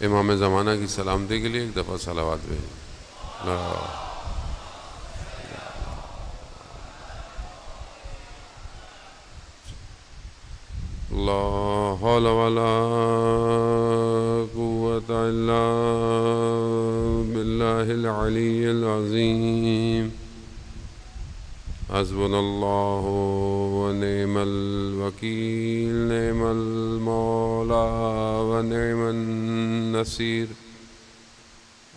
امام زمانہ کی سلامتی کے لیے ایک دفعہ صلوات بھیجیں۔ لا حول ولا قوة إلا بالله العلي العظيم حسبنا الله ونعم الوكيل نعم المولى ونعم النصير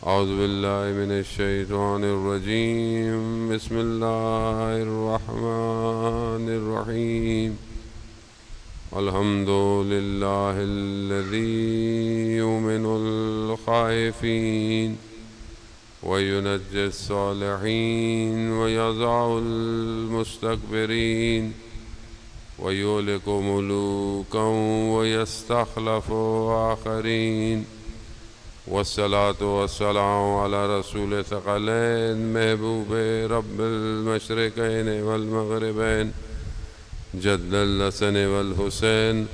أعوذ بالله من الشيطان الرجيم بسم الله الرحمن الرحيم الحمد لله الذي يؤمن الخائفين وينجي الصالحين ويضع المستكبرين ويهلك ملوكا ويستخلف آخرين والصلاة والسلام على رسول ثقلين محبوب رب المشرقين والمغربين جد الحسن والحسين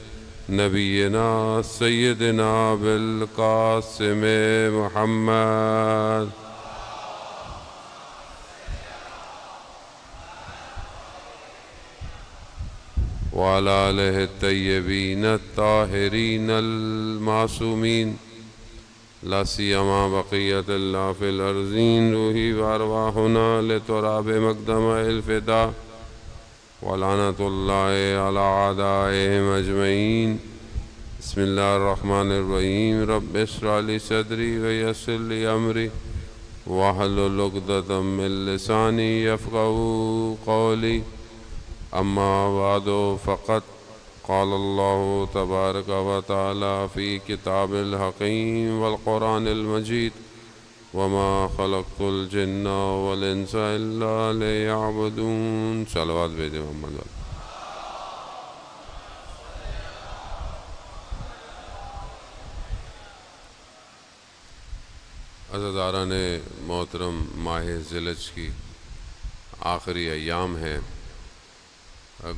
نبينا سيدنا بالقاسم محمد وعلى آله الطيبين الطاهرين المعصومين لا سيما بقية الله في الأرضين روحي وأرواحنا لتراب مقدم الفداء ولعنة الله على أعدائهم أجمعين بسم الله الرحمن الرحيم رب اشرح لي صدري ويسر لي أمري واحلل عقدة من لساني يفقهوا قولي أما بعد فقد قال الله تبارك وتعالى في كتاب الحكيم والقرآن المجيد وما خلقت الجن والانس الا ليعبدون صلوات بھیجیں محمد والے۔ عزیزان محترم، ماہ ذی-الحجہ کی آخری ایام ہیں،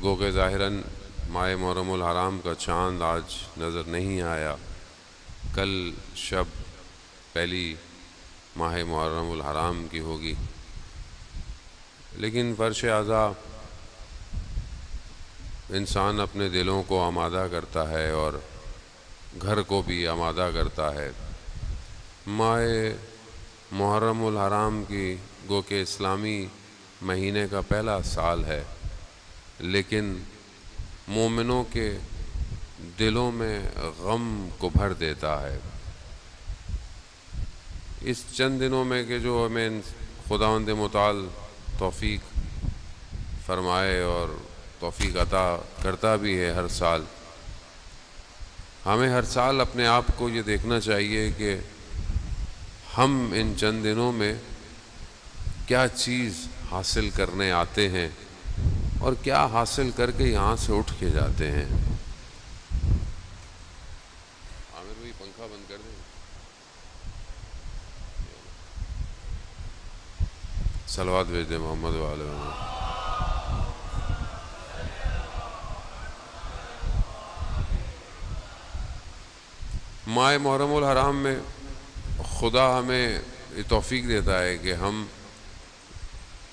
گو کہ ظاہراً ماہ محرم الحرام کا چاند آج نظر نہیں آیا، کل شب پہلی ماہ محرم الحرام کی ہوگی، لیکن فرش اعضاء انسان اپنے دلوں کو آمادہ کرتا ہے اور گھر کو بھی آمادہ کرتا ہے۔ ماہ محرم الحرام کی گو کہ اسلامی مہینے کا پہلا سال ہے، لیکن مومنوں کے دلوں میں غم کو بھر دیتا ہے۔ اس چند دنوں میں کہ جو ہمیں خداوند متعال توفیق فرمائے اور توفیق عطا کرتا بھی ہے ہر سال، ہمیں ہر سال اپنے آپ کو یہ دیکھنا چاہیے کہ ہم ان چند دنوں میں کیا چیز حاصل کرنے آتے ہیں اور کیا حاصل کر کے یہاں سے اٹھ کے جاتے ہیں۔ عامر بھائی پنکھا بند کر دیں۔ صلوات بھیج دیں محمد والے محمد۔ ماہ محرم الحرام میں خدا ہمیں یہ توفیق دیتا ہے کہ ہم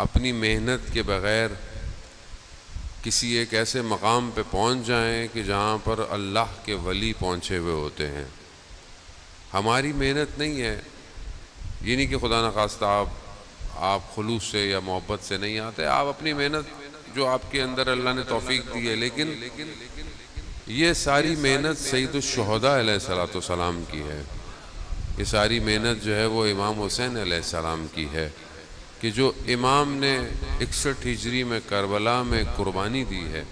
اپنی محنت کے بغیر کسی ایک ایسے مقام پہ پہنچ جائیں کہ جہاں پر اللہ کے ولی پہنچے ہوئے ہوتے ہیں۔ ہماری محنت نہیں ہے، یہ نہیں کہ خدا نخواستہ آپ خلوص سے یا محبت سے نہیں آتے، آپ اپنی محنت جو آپ کے اندر اللہ نے توفیق دی ہے، لیکن یہ ساری محنت سید الشہداء علیہ السلام کی ہے، یہ ساری محنت جو ہے وہ امام حسین علیہ السلام کی ہے، کہ جو امام نے 61 ہجری میں کربلا میں قربانی دی ہے،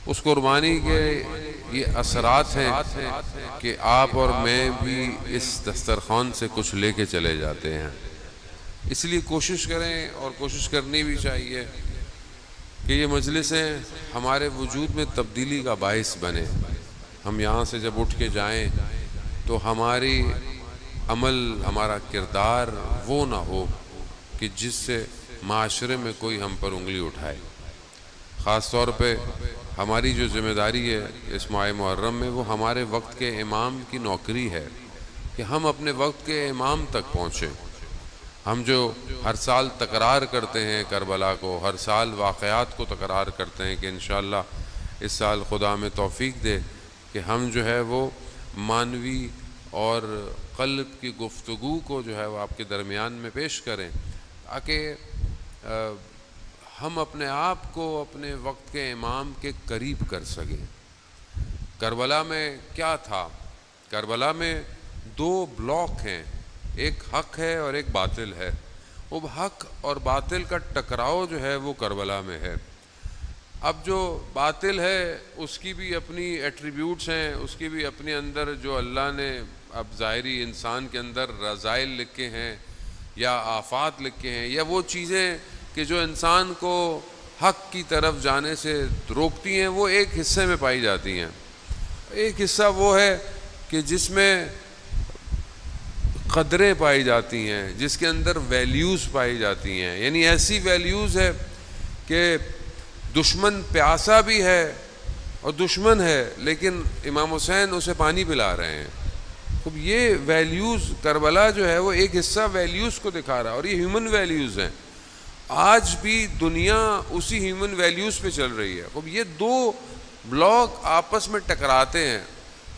اس قربانی کے یہ اثرات ہیں کہ آپ اور میں بھی اس دسترخوان سے کچھ لے کے چلے جاتے ہیں۔ اس لیے کوشش کریں، اور کوشش کرنی بھی چاہیے کہ یہ مجلسیں ہمارے وجود میں تبدیلی کا باعث بنے۔ ہم یہاں سے جب اٹھ کے جائیں تو ہماری عمل، ہمارا کردار وہ نہ ہو کہ جس سے معاشرے میں کوئی ہم پر انگلی اٹھائے۔ خاص طور پہ ہماری جو ذمہ داری ہے اس ماہ محرم میں، وہ ہمارے وقت کے امام کی نوکری ہے، کہ ہم اپنے وقت کے امام تک پہنچیں. ہم جو ہر سال تکرار کرتے ہیں کربلا کو، ہر سال واقعات کو تکرار کرتے ہیں، کہ انشاءاللہ اس سال خدا ہمیں توفیق دے کہ ہم جو ہے وہ معنوی اور قلب کی گفتگو کو جو ہے وہ آپ کے درمیان میں پیش کریں، تاکہ ہم اپنے آپ کو اپنے وقت کے امام کے قریب کر سکیں. کربلا میں کیا تھا؟ کربلا میں دو بلاک ہیں، ایک حق ہے اور ایک باطل ہے. وہ حق اور باطل کا ٹکراؤ جو ہے وہ کربلا میں ہے. اب جو باطل ہے اس کی بھی اپنی ایٹریبیوٹس ہیں، اس کی بھی اپنے اندر جو اللہ نے اب ظاہری انسان کے اندر رذائل لکھے ہیں یا آفات لکھے ہیں، یا وہ چیزیں کہ جو انسان کو حق کی طرف جانے سے روکتی ہیں، وہ ایک حصے میں پائی جاتی ہیں. ایک حصہ وہ ہے کہ جس میں قدریں پائی جاتی ہیں، جس کے اندر ویلیوز پائی جاتی ہیں. یعنی ایسی ویلیوز ہے کہ دشمن پیاسا بھی ہے اور دشمن ہے، لیکن امام حسین اسے پانی پلا رہے ہیں. اب یہ ویلیوز، کربلا جو ہے وہ ایک حصہ ویلیوز کو دکھا رہا ہے، اور یہ ہیومن ویلیوز ہیں. آج بھی دنیا اسی ہیومن ویلیوز پہ چل رہی ہے. اب یہ دو بلاک آپس میں ٹکراتے ہیں.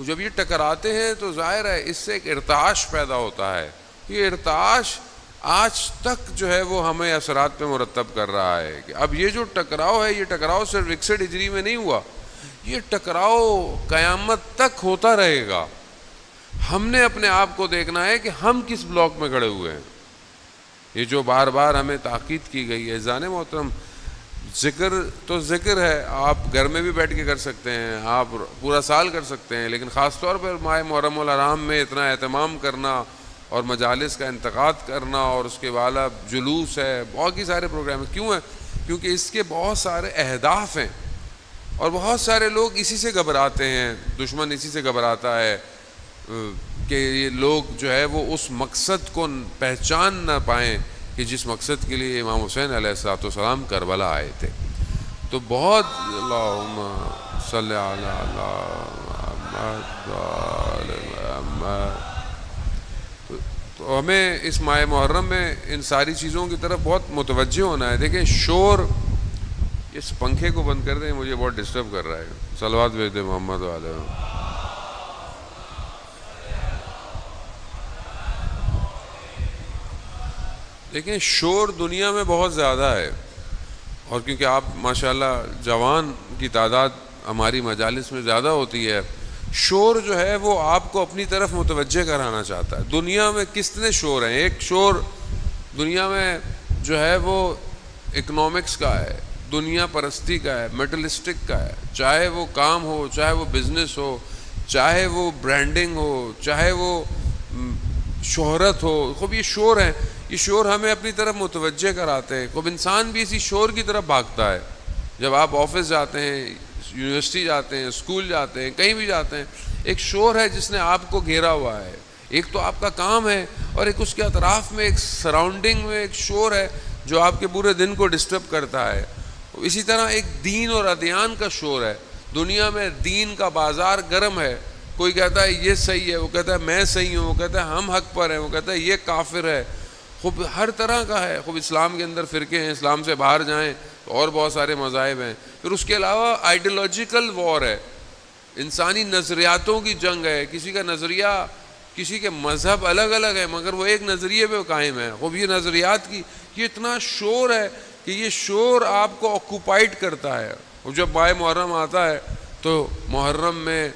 جب یہ ٹکراتے ہیں تو ظاہر ہے اس سے ایک ارتعاش پیدا ہوتا ہے. یہ ارتعاش آج تک جو ہے وہ ہمیں اثرات پہ مرتب کر رہا ہے کہ اب یہ جو ٹکراؤ ہے، یہ ٹکراؤ صرف 61 ہجری میں نہیں ہوا، یہ ٹکراؤ قیامت تک ہوتا رہے گا. ہم نے اپنے آپ کو دیکھنا ہے کہ ہم کس بلاک میں کھڑے ہوئے ہیں. یہ جو بار بار ہمیں تاکید کی گئی ہے، عزیزان محترم، ذکر تو ذکر ہے، آپ گھر میں بھی بیٹھ کے کر سکتے ہیں، آپ پورا سال کر سکتے ہیں، لیکن خاص طور پر ماہ محرم الحرام میں اتنا اہتمام کرنا اور مجالس کا انتقاد کرنا، اور اس کے بعد جلوس ہے، بہت ہی سارے پروگرام ہیں. کیوں ہیں؟ کیونکہ اس کے بہت سارے اہداف ہیں، اور بہت سارے لوگ اسی سے گھبراتے ہیں. دشمن اسی سے گھبراتا ہے کہ یہ لوگ جو ہے وہ اس مقصد کو پہچان نہ پائیں کہ جس مقصد کے لیے امام حسین علیہ الصلوۃ والسلام کربلا آئے تھے. تو بہت اللہم صلی علی محمد. تو ہمیں اس ماہ محرم میں ان ساری چیزوں کی طرف بہت متوجہ ہونا ہے. دیکھیں شور، اس پنکھے کو بند کر دیں، مجھے بہت ڈسٹرب کر رہا ہے. صلوات بھیج دیں محمد علیہ. دیکھیں شور دنیا میں بہت زیادہ ہے، اور کیونکہ آپ ماشاءاللہ جوان کی تعداد ہماری مجالس میں زیادہ ہوتی ہے، شور جو ہے وہ آپ کو اپنی طرف متوجہ کرانا چاہتا ہے. دنیا میں کتنے شور ہیں؟ ایک شور دنیا میں جو ہے وہ اکنامکس کا ہے، دنیا پرستی کا ہے، میٹلسٹک کا ہے، چاہے وہ کام ہو، چاہے وہ بزنس ہو، چاہے وہ برانڈنگ ہو، چاہے وہ شہرت ہو. خوب یہ شور ہیں، یہ شور ہمیں اپنی طرف متوجہ کراتے ہیں. خوب انسان بھی اسی شور کی طرف بھاگتا ہے. جب آپ آفس جاتے ہیں، یونیورسٹی جاتے ہیں، اسکول جاتے ہیں، کہیں بھی جاتے ہیں، ایک شور ہے جس نے آپ کو گھیرا ہوا ہے. ایک تو آپ کا کام ہے، اور ایک اس کے اطراف میں ایک سراؤنڈنگ میں ایک شور ہے جو آپ کے پورے دن کو ڈسٹرب کرتا ہے. اسی طرح ایک دین اور ادیان کا شور ہے. دنیا میں دین کا بازار گرم ہے. کوئی کہتا ہے یہ صحیح ہے، وہ کہتا ہے میں صحیح ہوں، وہ کہتا ہے ہم حق پر ہیں، وہ کہتا ہے یہ کافر ہے. خوب ہر طرح کا ہے. خوب اسلام کے اندر فرقے ہیں، اسلام سے باہر جائیں تو اور بہت سارے مذاہب ہیں. پھر اس کے علاوہ آئیڈیالوجیکل وار ہے، انسانی نظریاتوں کی جنگ ہے. کسی کا نظریہ، کسی کے مذہب الگ الگ ہے، مگر وہ ایک نظریے پہ قائم ہے. خوب یہ نظریات کی یہ اتنا شور ہے کہ یہ شور آپ کو آکوپائڈ کرتا ہے. اور جب ماہ محرم آتا ہے تو محرم میں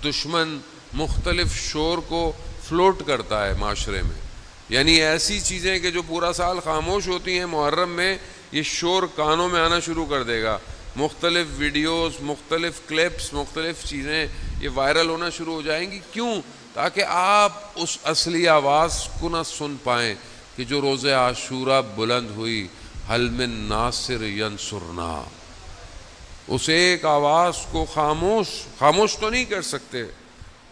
دشمن مختلف شور کو فلوٹ کرتا ہے معاشرے میں. یعنی ایسی چیزیں کہ جو پورا سال خاموش ہوتی ہیں، محرم میں یہ شور کانوں میں آنا شروع کر دے گا. مختلف ویڈیوز، مختلف کلپس، مختلف چیزیں یہ وائرل ہونا شروع ہو جائیں گی. کیوں؟ تاکہ آپ اس اصلی آواز کو نہ سن پائیں کہ جو روز عاشورہ بلند ہوئی، حل من ناصر ینصرنا. اس ایک آواز کو خاموش تو نہیں کر سکتے.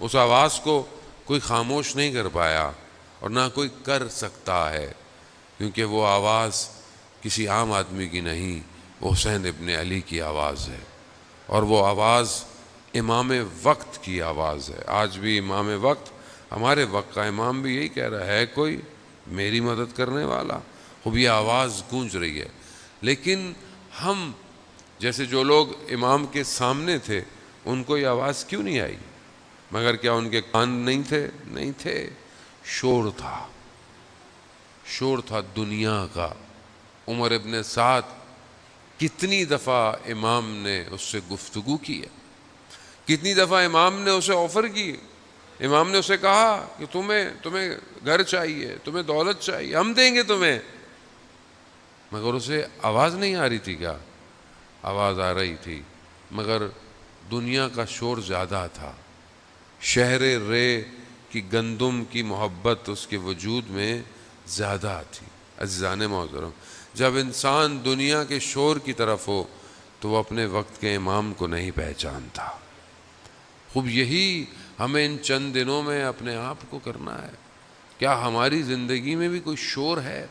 اس آواز کو کوئی خاموش نہیں کر پایا، اور نہ کوئی کر سکتا ہے، کیونکہ وہ آواز کسی عام آدمی کی نہیں، وہ حسین ابن علی کی آواز ہے. اور وہ آواز امام وقت کی آواز ہے. آج بھی امام وقت ہمارے وقت کا امام بھی یہی کہہ رہا ہے کوئی میری مدد کرنے والا. خوب یہ آواز گونج رہی ہے. لیکن ہم جیسے جو لوگ امام کے سامنے تھے ان کو یہ آواز کیوں نہیں آئی؟ مگر کیا ان کے کان نہیں تھے؟ نہیں تھے. شور تھا، شور تھا دنیا کا. عمر ابن سعد کتنی دفعہ امام نے اس سے گفتگو کی ہے، کتنی دفعہ امام نے اسے آفر کی. امام نے اسے کہا کہ تمہیں گھر چاہیے، تمہیں دولت چاہیے، ہم دیں گے تمہیں. مگر اسے آواز نہیں آ رہی تھی. کیا آواز آ رہی تھی، مگر دنیا کا شور زیادہ تھا. شہر رے کی گندم کی محبت اس کے وجود میں زیادہ تھی. عزیزان محترم، جب انسان دنیا کے شور کی طرف ہو تو وہ اپنے وقت کے امام کو نہیں پہچانتا. خوب یہی ہمیں ان چند دنوں میں اپنے آپ کو کرنا ہے. کیا ہماری زندگی میں بھی کوئی شور ہے؟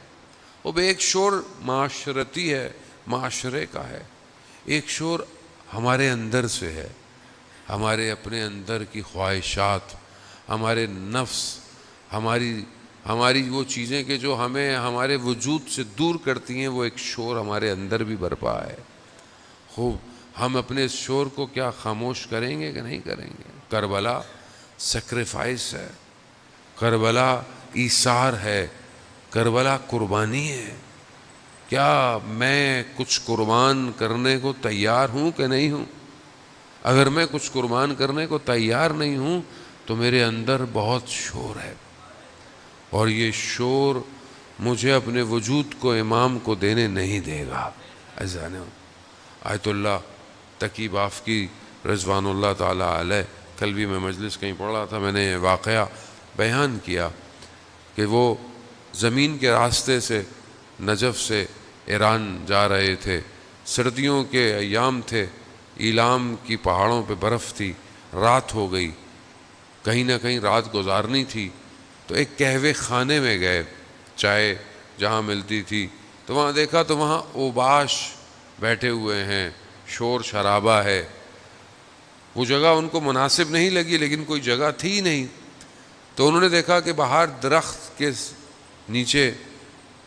اب ایک شور معاشرتی ہے، معاشرے کا ہے. ایک شور ہمارے اندر سے ہے، ہمارے اپنے اندر کی خواہشات، ہمارے نفس، ہماری وہ چیزیں کہ جو ہمیں ہمارے وجود سے دور کرتی ہیں، وہ ایک شور ہمارے اندر بھی برپا ہے. خوب ہم اپنے اس شور کو کیا خاموش کریں گے کہ نہیں کریں گے؟ کربلا سیکریفائس ہے، کربلا ایثار ہے، کربلا قربانی ہے. کیا میں کچھ قربان کرنے کو تیار ہوں کہ نہیں ہوں؟ اگر میں کچھ قربان کرنے کو تیار نہیں ہوں تو میرے اندر بہت شور ہے، اور یہ شور مجھے اپنے وجود کو امام کو دینے نہیں دے گا. عزیزان، آیت اللہ تقی بافقی رضوان اللہ تعالیٰ علیہ، کل بھی میں مجلس کہیں پڑھ رہا تھا، میں نے واقعہ بیان کیا کہ وہ زمین کے راستے سے نجف سے ایران جا رہے تھے. سردیوں کے ایام تھے، ایلام کی پہاڑوں پہ برف تھی، رات ہو گئی، کہیں نہ کہیں رات گزارنی تھی. تو ایک قہوے خانے میں گئے، چائے جہاں ملتی تھی، تو وہاں دیکھا تو وہاں اوباش بیٹھے ہوئے ہیں، شور شرابہ ہے. وہ جگہ ان کو مناسب نہیں لگی، لیکن کوئی جگہ تھی نہیں. تو انہوں نے دیکھا کہ باہر درخت کے نیچے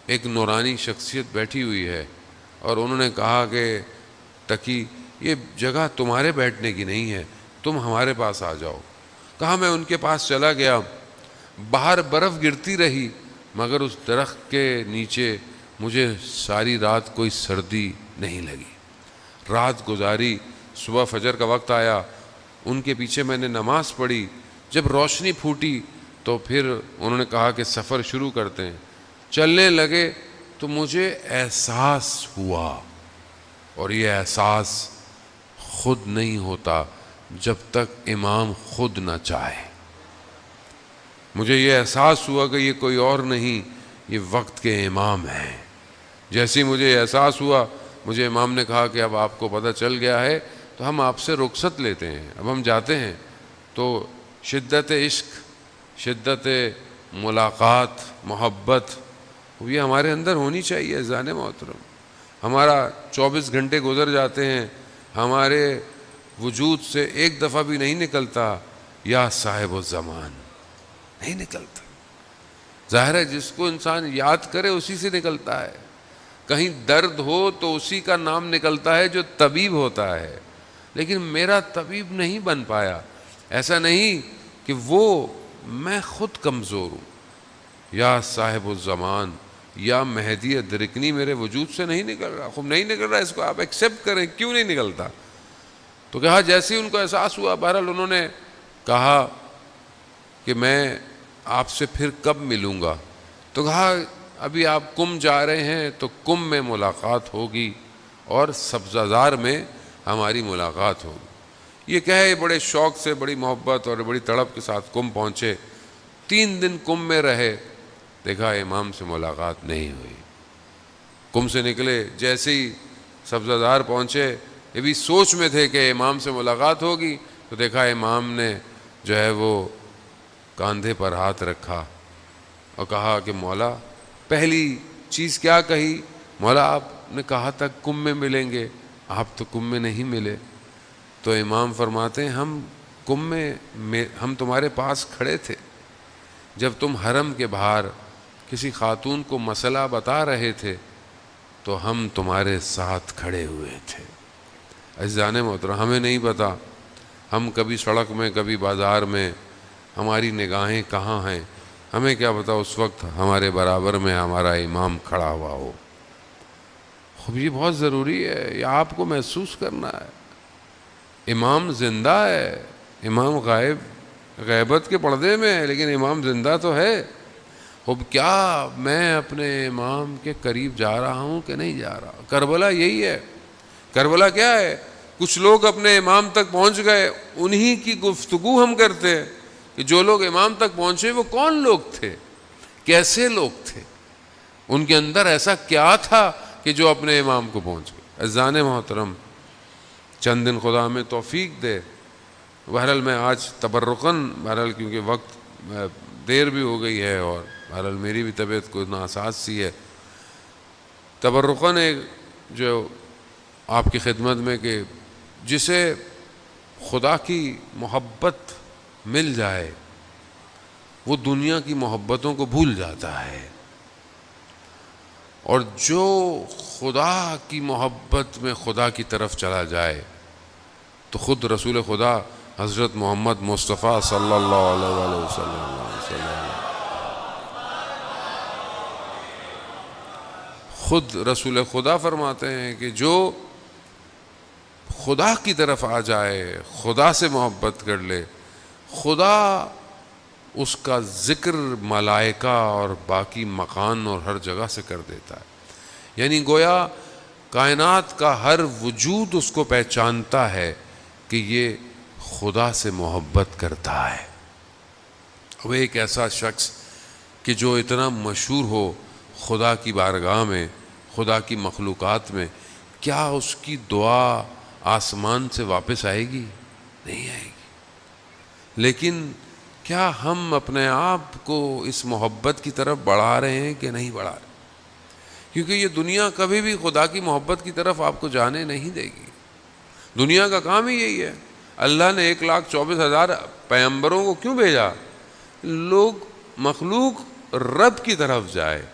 ایک نورانی شخصیت بیٹھی ہوئی ہے، اور انہوں نے کہا کہ تقی، یہ جگہ تمہارے بیٹھنے کی نہیں ہے، تم ہمارے پاس آ جاؤ. کہا میں ان کے پاس چلا گیا. باہر برف گرتی رہی، مگر اس درخت کے نیچے مجھے ساری رات کوئی سردی نہیں لگی. رات گزاری، صبح فجر کا وقت آیا، ان کے پیچھے میں نے نماز پڑھی. جب روشنی پھوٹی تو پھر انہوں نے کہا کہ سفر شروع کرتے ہیں. چلنے لگے تو مجھے احساس ہوا، اور یہ احساس خود نہیں ہوتا جب تک امام خود نہ چاہے. مجھے یہ احساس ہوا کہ یہ کوئی اور نہیں، یہ وقت کے امام ہیں. جیسے ہی مجھے احساس ہوا، مجھے امام نے کہا کہ اب آپ کو پتہ چل گیا ہے تو ہم آپ سے رخصت لیتے ہیں، اب ہم جاتے ہیں. تو شدت عشق، شدت ملاقات، محبت، یہ ہمارے اندر ہونی چاہیے. عزیزان محترم، ہمارا 24 گھنٹے گزر جاتے ہیں، ہمارے وجود سے ایک دفعہ بھی نہیں نکلتا یا صاحب الزمان، نہیں نکلتا. ظاہر ہے جس کو انسان یاد کرے اسی سے نکلتا ہے. کہیں درد ہو تو اسی کا نام نکلتا ہے جو طبیب ہوتا ہے. لیکن میرا طبیب نہیں بن پایا. ایسا نہیں کہ وہ، میں خود کمزور ہوں. یا صاحب الزمان، یا مہدی ادرکنی میرے وجود سے نہیں نکل رہا. خوب نہیں نکل رہا، اس کو آپ ایکسیپٹ کریں. کیوں نہیں نکلتا؟ تو کہا جیسے ہی ان کو احساس ہوا، بہرحال انہوں نے کہا کہ میں آپ سے پھر کب ملوں گا؟ تو کہا ابھی آپ کم جا رہے ہیں تو کم میں ملاقات ہوگی، اور سبزہ زار میں ہماری ملاقات ہوگی. یہ کہے بڑے شوق سے، بڑی محبت اور بڑی تڑپ کے ساتھ کم پہنچے. 3 دن کم میں رہے، دیکھا امام سے ملاقات نہیں ہوئی. کم سے نکلے، جیسے ہی سبزہ زار پہنچے، یہ بھی سوچ میں تھے کہ امام سے ملاقات ہوگی، تو دیکھا امام نے جو ہے وہ کاندھے پر ہاتھ رکھا اور کہا کہ مولا، پہلی چیز کیا کہی؟ مولا آپ نے کہا تھا کم میں ملیں گے، آپ تو کم میں نہیں ملے. تو امام فرماتے ہیں ہم کم میں ہم تمہارے پاس کھڑے تھے، جب تم حرم کے باہر کسی خاتون کو مسئلہ بتا رہے تھے تو ہم تمہارے ساتھ کھڑے ہوئے تھے۔ عزیزان محترم، ہمیں نہیں پتا ہم کبھی سڑک میں کبھی بازار میں، ہماری نگاہیں کہاں ہیں، ہمیں کیا پتا اس وقت ہمارے برابر میں ہمارا امام کھڑا ہوا ہو۔ خوب یہ بہت ضروری ہے، یہ آپ کو محسوس کرنا ہے۔ امام زندہ ہے، امام غیبت کے پردے میں ہے، لیکن امام زندہ تو ہے۔ اب کیا میں اپنے امام کے قریب جا رہا ہوں کہ نہیں جا رہا؟ کربلا یہی ہے۔ کربلا کیا ہے؟ کچھ لوگ اپنے امام تک پہنچ گئے، انہی کی گفتگو ہم کرتے ہیں کہ جو لوگ امام تک پہنچے وہ کون لوگ تھے، کیسے لوگ تھے، ان کے اندر ایسا کیا تھا کہ جو اپنے امام کو پہنچ گئے۔ عزیزان محترم، چند دن خدا ہمیں توفیق دے۔ بہرحال میں آج تبرکاً، بہرحال کیونکہ وقت دیر بھی ہو گئی ہے اور بہرحال میری بھی طبیعت کو ناساز سی ہے، تبرکاً ایک جو آپ کی خدمت میں کہ جسے خدا کی محبت مل جائے وہ دنیا کی محبتوں کو بھول جاتا ہے، اور جو خدا کی محبت میں خدا کی طرف چلا جائے تو خود رسول خدا حضرت محمد مصطفیٰ صلی اللہ علیہ وسلم خود رسول خدا فرماتے ہیں کہ جو خدا کی طرف آ جائے، خدا سے محبت کر لے، خدا اس کا ذکر ملائکہ اور باقی مکان اور ہر جگہ سے کر دیتا ہے۔ یعنی گویا کائنات کا ہر وجود اس کو پہچانتا ہے کہ یہ خدا سے محبت کرتا ہے۔ وہ ایک ایسا شخص کہ جو اتنا مشہور ہو خدا کی بارگاہ میں، خدا کی مخلوقات میں، کیا اس کی دعا آسمان سے واپس آئے گی؟ نہیں آئے گی۔ لیکن کیا ہم اپنے آپ کو اس محبت کی طرف بڑھا رہے ہیں کہ نہیں بڑھا رہے؟ کیونکہ یہ دنیا کبھی بھی خدا کی محبت کی طرف آپ کو جانے نہیں دے گی۔ دنیا کا کام ہی یہی ہے۔ اللہ نے 1,24,000 پیغمبروں کو کیوں بھیجا؟ لوگ مخلوق رب کی طرف جائے،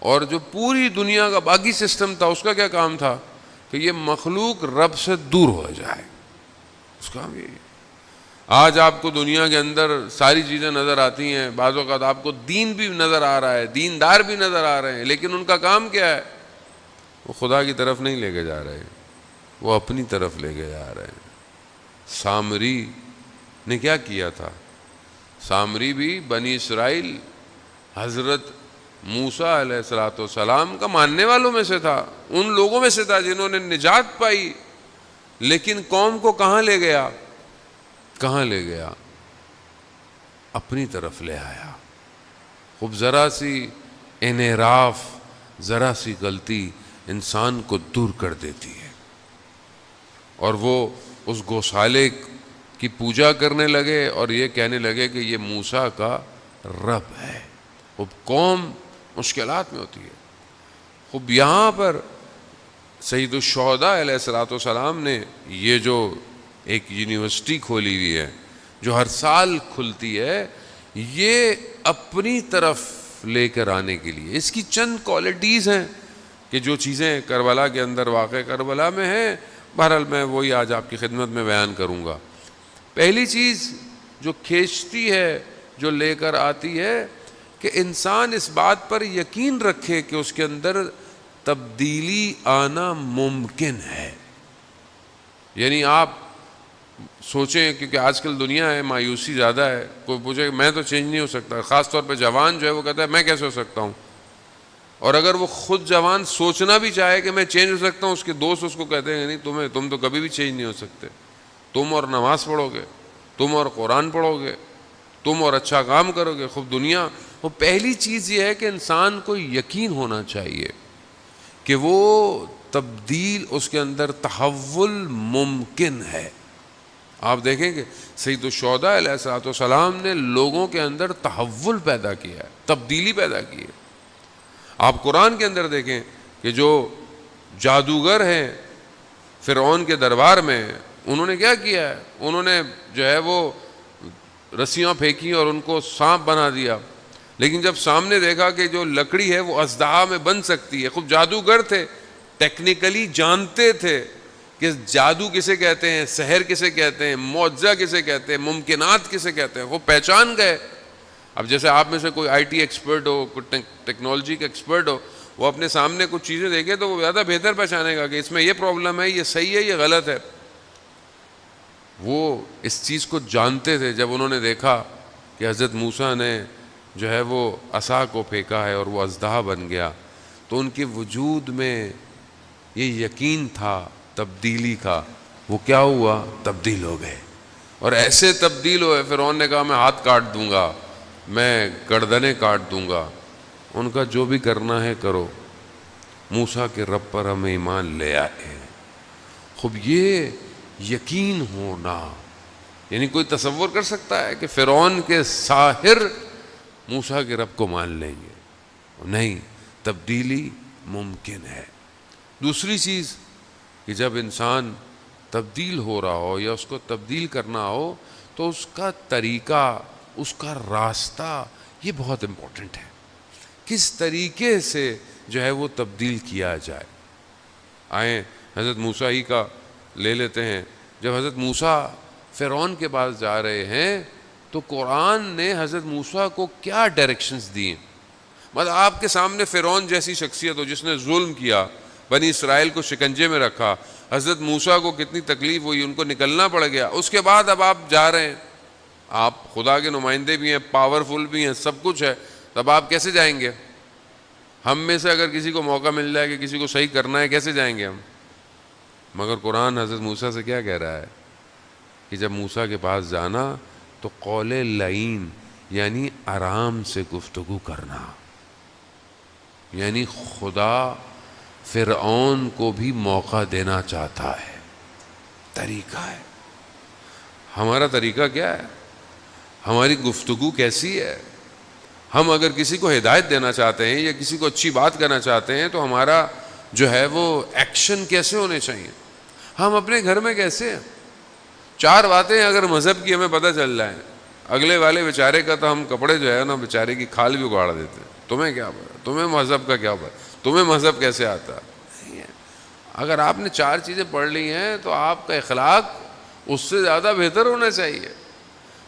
اور جو پوری دنیا کا باقی سسٹم تھا اس کا کیا کام تھا کہ یہ مخلوق رب سے دور ہو جائے۔ اس کا کام یہی ہے۔ آج آپ کو دنیا کے اندر ساری چیزیں نظر آتی ہیں، بعض اوقات آپ کو دین بھی نظر آ رہا ہے، دیندار بھی نظر آ رہے ہیں، لیکن ان کا کام کیا ہے؟ وہ خدا کی طرف نہیں لے کے جا رہے، وہ اپنی طرف لے کے جا رہے ہیں۔ سامری نے کیا کیا تھا؟ سامری بھی بنی اسرائیل حضرت موسیٰ علیہ السلام کا ماننے والوں میں سے تھا، ان لوگوں میں سے تھا جنہوں نے نجات پائی، لیکن قوم کو کہاں لے گیا؟ کہاں لے گیا؟ اپنی طرف لے آیا۔ خوب ذرا سی انحراف، ذرا سی غلطی انسان کو دور کر دیتی ہے، اور وہ اس گوسالے کی پوجا کرنے لگے اور یہ کہنے لگے کہ یہ موسیٰ کا رب ہے۔ خوب قوم مشکلات میں ہوتی ہے۔ خوب یہاں پر سید الشہداء علیہ السلام نے یہ جو ایک یونیورسٹی کھولی ہوئی ہے جو ہر سال کھلتی ہے، یہ اپنی طرف لے کر آنے کے لیے، اس کی چند کوالٹیز ہیں کہ جو چیزیں کربلا کے اندر واقع کربلا میں ہیں، بہرحال میں وہی آج آپ کی خدمت میں بیان کروں گا۔ پہلی چیز جو کھینچتی ہے، جو لے کر آتی ہے، کہ انسان اس بات پر یقین رکھے کہ اس کے اندر تبدیلی آنا ممکن ہے۔ یعنی آپ سوچیں، کیونکہ آج کل دنیا ہے، مایوسی زیادہ ہے، کوئی پوچھے کہ میں تو چینج نہیں ہو سکتا، خاص طور پہ جوان جو ہے وہ کہتا ہے میں کیسے ہو سکتا ہوں، اور اگر وہ خود جوان سوچنا بھی چاہے کہ میں چینج ہو سکتا ہوں، اس کے دوست اس کو کہتے ہیں نہیں، تم تو کبھی بھی چینج نہیں ہو سکتے، تم اور نماز پڑھو گے، تم اور قرآن پڑھو گے، تم اور اچھا کام کرو گے، خوب دنیا۔ وہ پہلی چیز یہ ہے کہ انسان کو یقین ہونا چاہیے کہ وہ تبدیل، اس کے اندر تحول ممکن ہے۔ آپ دیکھیں کہ سید الشہداء علیہ السلام نے لوگوں کے اندر تحول پیدا کیا ہے، تبدیلی پیدا کی ہے۔ آپ قرآن کے اندر دیکھیں کہ جو جادوگر ہیں فرعون کے دربار میں، انہوں نے کیا کیا ہے؟ انہوں نے جو ہے وہ رسیاں پھینکی اور ان کو سانپ بنا دیا، لیکن جب سامنے دیکھا کہ جو لکڑی ہے وہ اژدہا میں بن سکتی ہے، خوب جادوگر تھے، ٹیکنیکلی جانتے تھے کہ جادو کسے کہتے ہیں، سحر کسے کہتے ہیں، معجزہ کسے کہتے ہیں، ممکنات کسے کہتے ہیں، وہ پہچان گئے۔ اب جیسے آپ میں سے کوئی آئی ٹی ایکسپرٹ ہو، کوئی ٹیکنالوجی کا ایکسپرٹ ہو، وہ اپنے سامنے کچھ چیزیں دیکھے تو وہ زیادہ بہتر پہچانے گا کہ اس میں یہ پرابلم ہے، یہ صحیح ہے، یہ غلط ہے۔ وہ اس چیز کو جانتے تھے۔ جب انہوں نے دیکھا کہ حضرت موسیٰ نے جو ہے وہ عصا کو پھینکا ہے اور وہ اژدہا بن گیا، تو ان کے وجود میں یہ یقین تھا تبدیلی کا۔ وہ کیا ہوا؟ تبدیل ہو گئے، اور ایسے تبدیل ہوئے فرعون نے کہا میں ہاتھ کاٹ دوں گا، میں گردنیں کاٹ دوں گا۔ ان کا جو بھی کرنا ہے کرو، موسیٰ کے رب پر ہم ایمان لے آئے۔ خوب یہ یقین ہونا، یعنی کوئی تصور کر سکتا ہے کہ فرعون کے ساحر موسیٰ کے رب کو مان لیں گے؟ نہیں، تبدیلی ممکن ہے۔ دوسری چیز کہ جب انسان تبدیل ہو رہا ہو یا اس کو تبدیل کرنا ہو تو اس کا طریقہ، اس کا راستہ یہ بہت امپورٹنٹ ہے، کس طریقے سے جو ہے وہ تبدیل کیا جائے۔ آئیں حضرت موسیٰ ہی کا لے لیتے ہیں۔ جب حضرت موسیٰ فرعون کے پاس جا رہے ہیں تو قرآن نے حضرت موسیٰ کو کیا ڈائریکشنز دیے؟ مطلب آپ کے سامنے فرعون جیسی شخصیت ہو جس نے ظلم کیا، بنی اسرائیل کو شکنجے میں رکھا، حضرت موسیٰ کو کتنی تکلیف ہوئی، ان کو نکلنا پڑ گیا، اس کے بعد اب آپ جا رہے ہیں، آپ خدا کے نمائندے بھی ہیں، پاورفل بھی ہیں، سب کچھ ہے، تب آپ کیسے جائیں گے؟ ہم میں سے اگر کسی کو موقع مل جائے کہ کسی کو صحیح کرنا ہے، کیسے جائیں گے ہم؟ مگر قرآن حضرت موسیٰ سے کیا کہہ رہا ہے کہ جب موسیٰ کے پاس جانا تو قول لعین یعنی آرام سے گفتگو کرنا، یعنی خدا فرعون کو بھی موقع دینا چاہتا ہے۔ طریقہ ہے، ہمارا طریقہ کیا ہے؟ ہماری گفتگو کیسی ہے؟ ہم اگر کسی کو ہدایت دینا چاہتے ہیں یا کسی کو اچھی بات کرنا چاہتے ہیں تو ہمارا جو ہے وہ ایکشن کیسے ہونے چاہیے؟ ہم اپنے گھر میں کیسے ہیں؟ چار باتیں اگر مذہب کی ہمیں پتہ چل جائیں، اگلے والے بیچارے کا تو ہم کپڑے جو ہے نا بیچارے کی کھال بھی اگاڑ دیتے ہیں۔ تمہیں کیا پتا؟ تمہیں مذہب کا کیا پتا؟ تمہیں مذہب کیسے آتا؟ نہیں ہے۔ اگر آپ نے چار چیزیں پڑھ لی ہیں تو آپ کا اخلاق اس سے زیادہ بہتر ہونا چاہیے،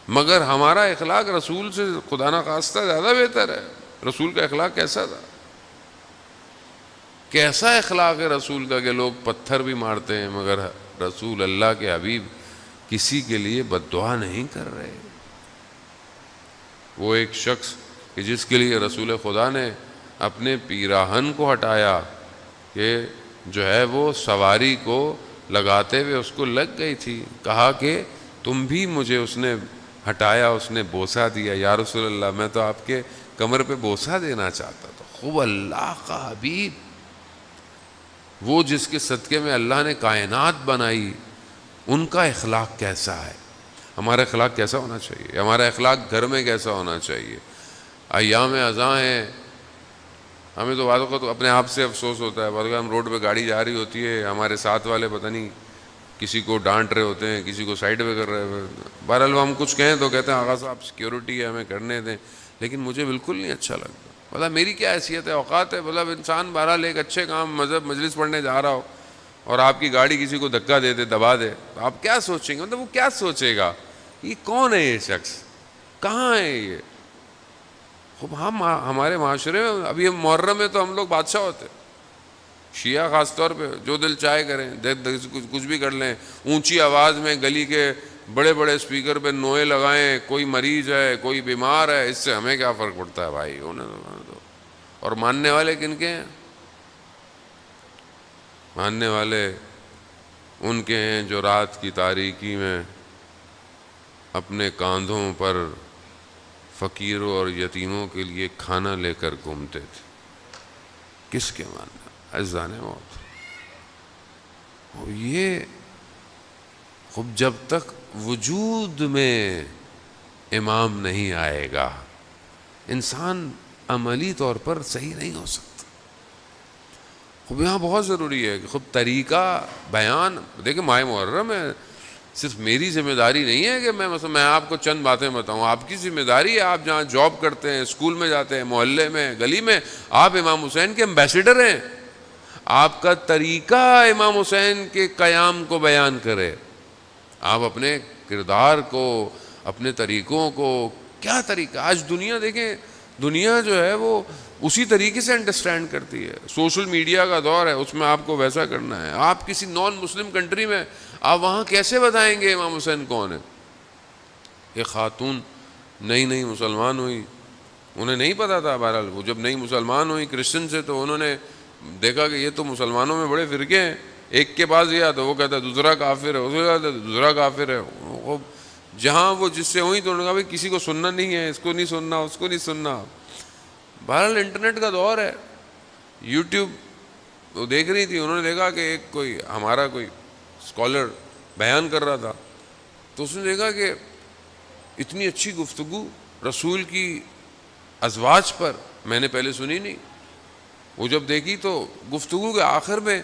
مگر ہمارا اخلاق رسول سے خدا نخواستہ زیادہ بہتر ہے۔ رسول کا اخلاق کیسا تھا؟ کیسا اخلاق ہے رسول کا کہ لوگ پتھر بھی مارتے ہیں مگر رسول اللہ کے حبیب کسی کے لیے بد دعا نہیں کر رہے۔ وہ ایک شخص کہ جس کے لیے رسول خدا نے اپنے پیراہن کو ہٹایا کہ جو ہے وہ سواری کو لگاتے ہوئے اس کو لگ گئی تھی، کہا کہ تم بھی مجھے، اس نے ہٹایا، اس نے بوسہ دیا، یا رسول اللہ میں تو آپ کے کمر پہ بوسہ دینا چاہتا تھا۔ خوب اللہ کا حبیب، وہ جس کے صدقے میں اللہ نے کائنات بنائی، ان کا اخلاق کیسا ہے؟ ہمارا اخلاق کیسا ہونا چاہیے؟ ہمارا اخلاق گھر میں کیسا ہونا چاہیے؟ ایام اذاں ہیں، ہمیں تو بعض اوقات اپنے آپ سے افسوس ہوتا ہے، بعض اوقات ہم روڈ پہ گاڑی جا رہی ہوتی ہے، ہمارے ساتھ والے پتہ نہیں کسی کو ڈانٹ رہے ہوتے ہیں، کسی کو سائڈ پہ کر رہے ہوتے ہیں، بہرحال ہم کچھ کہیں تو کہتے ہیں آغا صاحب سیکیورٹی ہے ہمیں کرنے دیں، لیکن مجھے بالکل نہیں اچھا لگتا۔ بولا میری کیا حیثیت ہے، اوقات ہے، مطلب انسان بہرحال ایک اچھے کام مذہب مجلس پڑھنے جا رہا ہو اور آپ کی گاڑی کسی کو دھکا دے دے، دبا دے، تو آپ کیا سوچیں گے؟ مطلب وہ کیا سوچے گا؟ یہ کون ہے یہ شخص؟ کہاں ہے یہ؟ خوب ہمارے معاشرے میں ابھی محرم میں تو ہم لوگ بادشاہ ہوتے، شیعہ خاص طور پہ جو دل چاہے کریں، کچھ بھی کر لیں، اونچی آواز میں گلی کے بڑے بڑے اسپیکر پہ نوئے لگائیں، کوئی مریض ہے، کوئی بیمار ہے، اس سے ہمیں کیا فرق پڑتا ہے بھائی؟ انہیں تو۔ اور ماننے والے کن کے ہیں؟ ماننے والے ان کے ہیں جو رات کی تاریکی میں اپنے کاندھوں پر فقیروں اور یتیموں کے لیے کھانا لے کر گھومتے تھے۔ کس کے ماننا؟ اذان موت۔ اور یہ خب جب تک وجود میں امام نہیں آئے گا انسان عملی طور پر صحیح نہیں ہو سکتا۔ خب یہاں بہت ضروری ہے کہ خب طریقہ بیان، دیکھیں ماہ محرم ہے، صرف میری ذمہ داری نہیں ہے کہ میں آپ کو چند باتیں بتاؤں، آپ کی ذمہ داری ہے. آپ جہاں جاب کرتے ہیں، اسکول میں جاتے ہیں، محلے میں، گلی میں، آپ امام حسین کے ایمبیسیڈر ہیں. آپ کا طریقہ امام حسین کے قیام کو بیان کرے. آپ اپنے کردار کو، اپنے طریقوں کو، کیا طریقہ. آج دنیا دیکھیں، دنیا جو ہے وہ اسی طریقے سے انڈرسٹینڈ کرتی ہے. سوشل میڈیا کا دور ہے، اس میں آپ کو ویسا کرنا ہے. آپ کسی نان مسلم کنٹری میں، آپ وہاں کیسے بتائیں گے امام حسین کون ہے؟ ایک خاتون نئی مسلمان ہوئی، انہیں نہیں پتا تھا. بہرحال وہ جب نئی مسلمان ہوئی کرسچن سے، تو انہوں نے دیکھا کہ یہ تو مسلمانوں میں بڑے فرقے ہیں. ایک کے پاس گیا تو وہ کہتا ہے دوسرا کافر ہے، اس کو کہتا ہے دوسرا کافر ہے. جہاں وہ جس سے ہوئی تو انہوں نے کہا بھائی کسی کو سننا نہیں ہے، اس کو نہیں سننا، اس کو نہیں سننا. بہرحال انٹرنیٹ کا دور ہے. یوٹیوب وہ دیکھ رہی تھی، انہوں نے دیکھا کہ ایک کوئی ہمارا کوئی اسکالر بیان کر رہا تھا، تو اس نے دیکھا کہ اتنی اچھی گفتگو رسول کی ازواج پر میں نے پہلے سنی نہیں. وہ جب دیکھی تو گفتگو کے آخر میں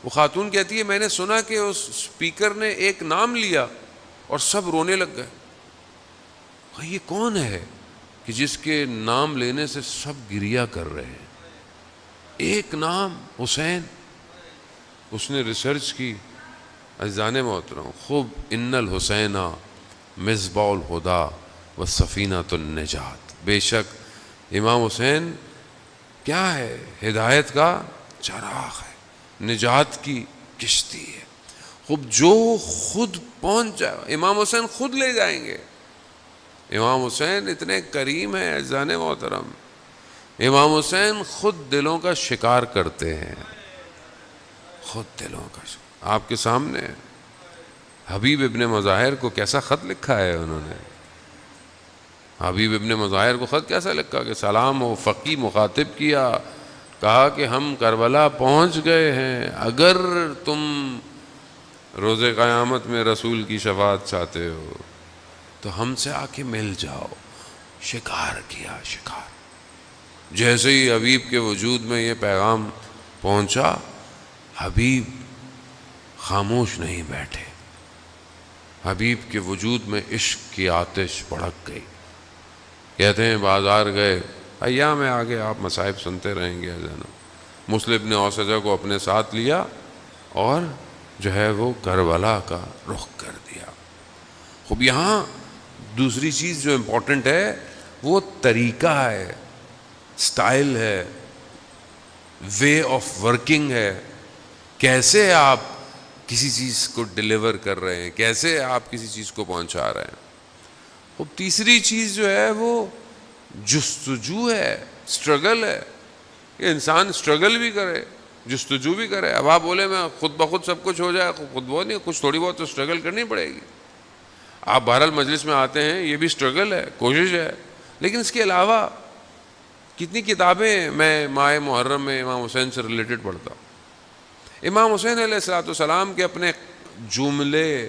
وہ خاتون کہتی ہے میں نے سنا کہ اس اسپیکر نے ایک نام لیا اور سب رونے لگ گئے. یہ کون ہے کہ جس کے نام لینے سے سب گریا کر رہے ہیں؟ ایک نام حسین. اس نے ریسرچ کی. عزیزان محترم خوب، ان الحسین مصباح الہدیٰ و سفینۃ النجات. بے شک امام حسین کیا ہے؟ ہدایت کا چراغ ہے، نجات کی کشتی ہے. خوب جو خود پہنچ جائے، امام حسین خود لے جائیں گے. امام حسین اتنے کریم ہیں عزیزان محترم. امام حسین خود دلوں کا شکار کرتے ہیں، خود دلوں کا شکار. آپ کے سامنے حبیب ابن مظاہر کو کیسا خط لکھا ہے انہوں نے. حبیب ابن مظاہر کو خط کیسا لکھا کہ سلام و فقی مخاطب کیا، کہا کہ ہم کربلا پہنچ گئے ہیں، اگر تم روز قیامت میں رسول کی شفاعت چاہتے ہو تو ہم سے آ کے مل جاؤ. شکار کیا، شکار. جیسے ہی حبیب کے وجود میں یہ پیغام پہنچا، حبیب خاموش نہیں بیٹھے. حبیب کے وجود میں عشق کی آتش بھڑک گئی. کہتے ہیں بازار گئے، ایام میں آگے آپ مصائب سنتے رہیں گے. مسلم نے اوسجہ کو اپنے ساتھ لیا اور جو ہے وہ کربلا کا رخ کر دیا. خوب یہاں دوسری چیز جو امپورٹنٹ ہے وہ طریقہ ہے، سٹائل ہے، وے آف ورکنگ ہے. کیسے آپ کسی چیز کو ڈیلیور کر رہے ہیں، کیسے آپ کسی چیز کو پہنچا رہے ہیں. خوب تیسری چیز جو ہے وہ جستجو ہے، سٹرگل ہے. کہ انسان سٹرگل بھی کرے، جستجو بھی کرے. اب آپ بولے میں خود بخود سب کچھ ہو جائے، خود بہت نہیں، کچھ تھوڑی بہت تو سٹرگل کرنی پڑے گی. آپ بہرحال مجلس میں آتے ہیں، یہ بھی سٹرگل ہے، کوشش ہے. لیکن اس کے علاوہ کتنی کتابیں میں ماہ محرم میں امام حسین سے ریلیٹڈ پڑھتا ہوں. امام حسین علیہ الصلوۃ والسلام کے اپنے جملے،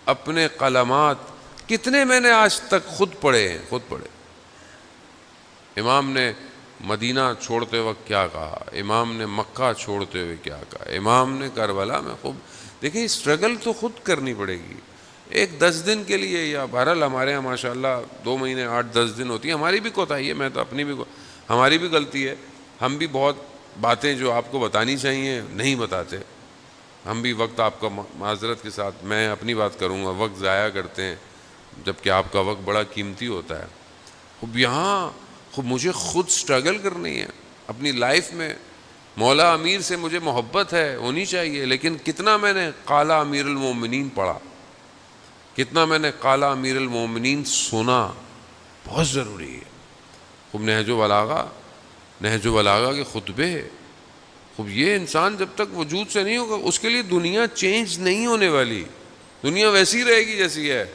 اپنے کلمات کتنے میں نے آج تک خود پڑھے ہیں، خود پڑھے. امام نے مدینہ چھوڑتے وقت کیا کہا، امام نے مکہ چھوڑتے ہوئے کیا کہا، امام نے کربلا میں. خوب دیکھیں اسٹرگل تو خود کرنی پڑے گی. ایک 10 دن کے لیے، یا بہرحال ہمارے یہاں ماشاءاللہ 2 مہینے 8-10 دن ہوتی ہے. ہماری بھی کوتاہی ہے، میں تو اپنی بھی ہماری بھی غلطی ہے. ہم بھی بہت باتیں جو آپ کو بتانی چاہیے نہیں بتاتے. ہم بھی وقت، آپ کا معذرت کے ساتھ میں اپنی بات کروں گا، وقت ضائع کرتے ہیں، جبکہ آپ کا وقت بڑا قیمتی ہوتا ہے. خوب یہاں خوب مجھے خود سٹرگل کرنی ہے اپنی لائف میں. مولا امیر سے مجھے محبت ہے، ہونی چاہیے، لیکن کتنا میں نے قال امیر المومنین پڑھا، کتنا میں نے قال امیر المومنین سنا، بہت ضروری ہے. خوب نہج و بلاغہ کے خطبے. خوب یہ انسان جب تک وجود سے نہیں ہوگا، اس کے لیے دنیا چینج نہیں ہونے والی. دنیا ویسی رہے گی جیسی ہے.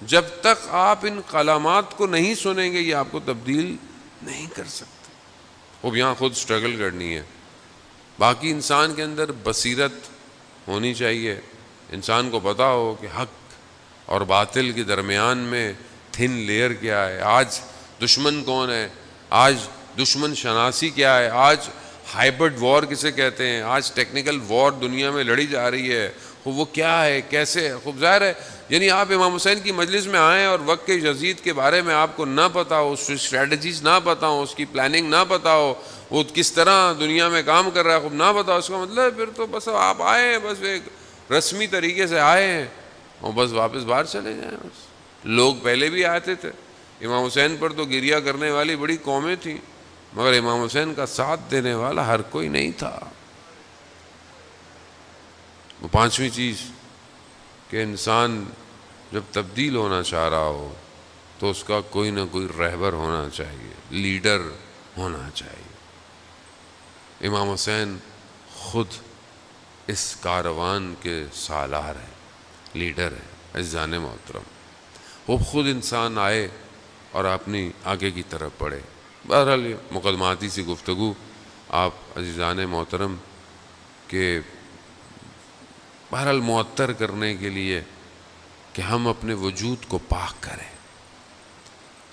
جب تک آپ ان کلمات کو نہیں سنیں گے، یہ آپ کو تبدیل نہیں کر سکتے. خوب یہاں خود سٹرگل کرنی ہے. باقی انسان کے اندر بصیرت ہونی چاہیے. انسان کو پتا ہو کہ حق اور باطل کے درمیان میں تھن لیئر کیا ہے. آج دشمن کون ہے، آج دشمن شناسی کیا ہے، آج ہائبرڈ وار کسے کہتے ہیں، آج ٹیکنیکل وار دنیا میں لڑی جا رہی ہے. خوب وہ کیا ہے، کیسے ہے. خوب ظاہر ہے یعنی آپ امام حسین کی مجلس میں آئیں اور وقت کے یزید کے بارے میں آپ کو نہ پتہ ہو، اس کی اسٹریٹجیز نہ پتہ ہو، اس کی پلاننگ نہ پتہ ہو، وہ کس طرح دنیا میں کام کر رہا ہے خوب نہ پتہ ہو، اس کا مطلب پھر تو بس آپ آئے ہیں، بس ایک رسمی طریقے سے آئے ہیں اور بس واپس باہر چلے جائیں. بس لوگ پہلے بھی آتے تھے، امام حسین پر تو گریہ کرنے والی بڑی قومیں تھیں، مگر امام حسین کا ساتھ دینے والا ہر کوئی نہیں تھا. وہ پانچویں چیز کہ انسان جب تبدیل ہونا چاہ رہا ہو تو اس کا کوئی نہ کوئی رہبر ہونا چاہیے، لیڈر ہونا چاہیے. امام حسین خود اس کاروان کے سالار ہیں، لیڈر ہیں. عزیزان محترم، وہ خود انسان آئے اور اپنی آگے کی طرف بڑھے. بہرحال یہ مقدماتی سی گفتگو آپ عزیزان محترم کے بہرحال معطر کرنے کے لیے کہ ہم اپنے وجود کو پاک کریں.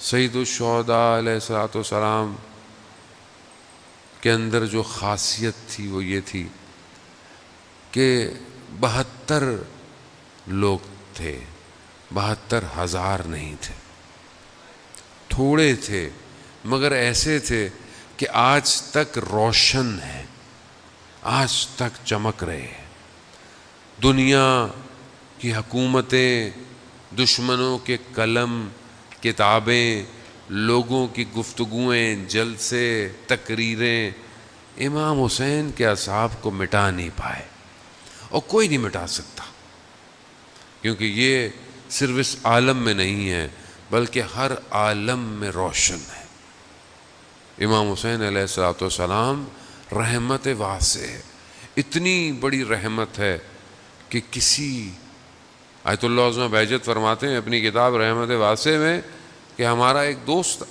سید الشہداء علیہ الصلوۃ والسلام کے اندر جو خاصیت تھی وہ یہ تھی کہ 72 لوگ تھے، 72,000 نہیں تھے، تھوڑے تھے مگر ایسے تھے کہ آج تک روشن ہیں، آج تک چمک رہے ہیں. دنیا کی حکومتیں، دشمنوں کے قلم، کتابیں، لوگوں کی گفتگویں، جلسے، تقریریں امام حسین کے اصحاب کو مٹا نہیں پائے، اور کوئی نہیں مٹا سکتا، کیونکہ یہ صرف اس عالم میں نہیں ہے بلکہ ہر عالم میں روشن ہے. امام حسین علیہ الصلوۃ والسلام رحمت واسع ہے، اتنی بڑی رحمت ہے کہ کسی آیت اللہ عظمہ بہجت فرماتے ہیں اپنی کتاب رحمت واسع میں کہ ہمارا ایک دوست تھا،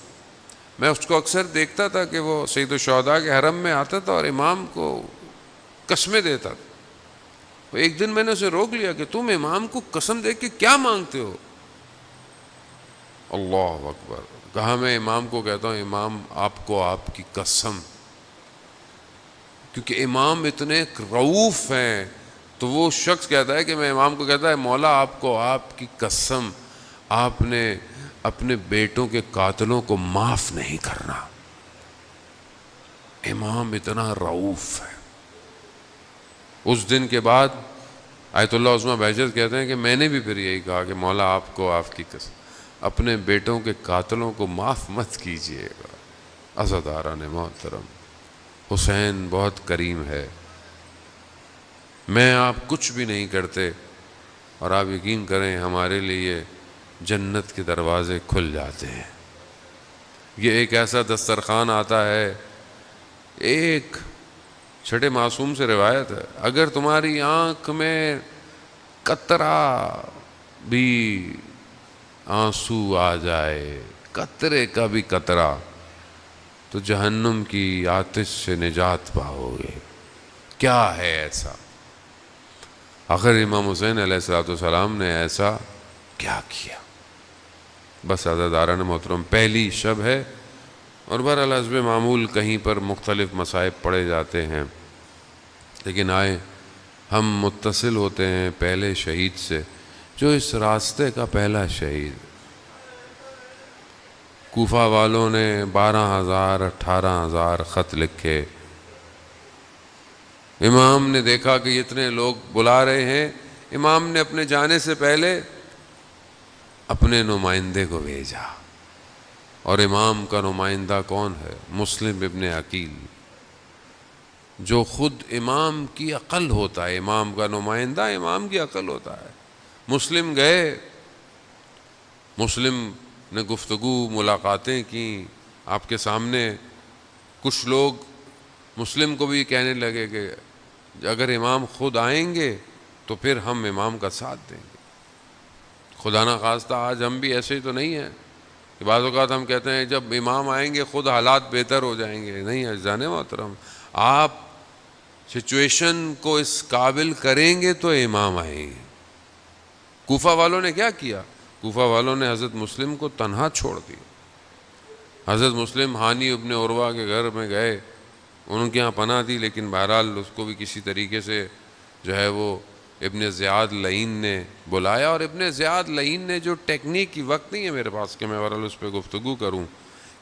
میں اس کو اکثر دیکھتا تھا کہ وہ سید الشہداء کے حرم میں آتا تھا اور امام کو قسمیں دیتا تھا. ایک دن میں نے اسے روک لیا کہ تم امام کو قسم دے کے کیا مانگتے ہو؟ اللہ اکبر. کہا میں امام کو کہتا ہوں امام آپ کو آپ کی قسم، کیونکہ امام اتنے رؤوف ہیں. تو وہ شخص کہتا ہے کہ میں امام کو کہتا ہے مولا آپ کو آپ کی قسم، آپ نے اپنے بیٹوں کے قاتلوں کو معاف نہیں کرنا. امام اتنا رؤوف ہے. اس دن کے بعد آیت اللہ عظمہ بہجت کہتے ہیں کہ میں نے بھی پھر یہی کہا کہ مولا آپ کو آپ کی قسم، اپنے بیٹوں کے قاتلوں کو معاف مت کیجیے گا. عزاداران محترم، حسین بہت کریم ہے. میں آپ کچھ بھی نہیں کرتے اور آپ یقین کریں ہمارے لیے جنت کے دروازے کھل جاتے ہیں. یہ ایک ایسا دسترخوان آتا ہے، ایک چھٹے معصوم سے روایت ہے، اگر تمہاری آنکھ میں قطرہ بھی آنسو آ جائے، قطرے کا بھی قطرہ، تو جہنم کی آتش سے نجات پاؤ گے. کیا ہے ایسا؟ آخر امام حسین علیہ الصلوۃ والسلام نے ایسا کیا کیا؟ بس عزاداران محترم پہلی شب ہے اور بہرحال حسب معمول کہیں پر مختلف مصائب پڑے جاتے ہیں، لیکن آئے ہم متصل ہوتے ہیں پہلے شہید سے جو اس راستے کا پہلا شہید. کوفہ والوں نے 12,000 18,000 خط لکھے. امام نے دیکھا کہ اتنے لوگ بلا رہے ہیں، امام نے اپنے جانے سے پہلے اپنے نمائندے کو بھیجا. اور امام کا نمائندہ کون ہے؟ مسلم ابن عقیل، جو خود امام کی عقل ہوتا ہے. امام کا نمائندہ امام کی عقل ہوتا ہے. مسلم گئے، مسلم نے گفتگو ملاقاتیں کی آپ کے سامنے. کچھ لوگ مسلم کو بھی کہنے لگے کہ اگر امام خود آئیں گے تو پھر ہم امام کا ساتھ دیں گے. خدا نہ خواستہ آج ہم بھی ایسے ہی تو نہیں ہیں کہ بعض اوقات ہم کہتے ہیں جب امام آئیں گے خود حالات بہتر ہو جائیں گے. نہیں عزیزان محترم، آپ سچویشن کو اس قابل کریں گے تو امام آئیں گے. کوفہ والوں نے کیا کیا؟ کوفہ والوں نے حضرت مسلم کو تنہا چھوڑ دیا. حضرت مسلم ہانی ابن عروہ کے گھر میں گئے، ان کے یہاں پناہ دی، لیکن بہرحال اس کو بھی کسی طریقے سے جو ہے وہ ابن زیاد لعین نے بلایا، اور ابن زیاد لعین نے جو ٹیکنیک کی، وقت نہیں ہے میرے پاس کہ میں بہرحال اس پہ گفتگو کروں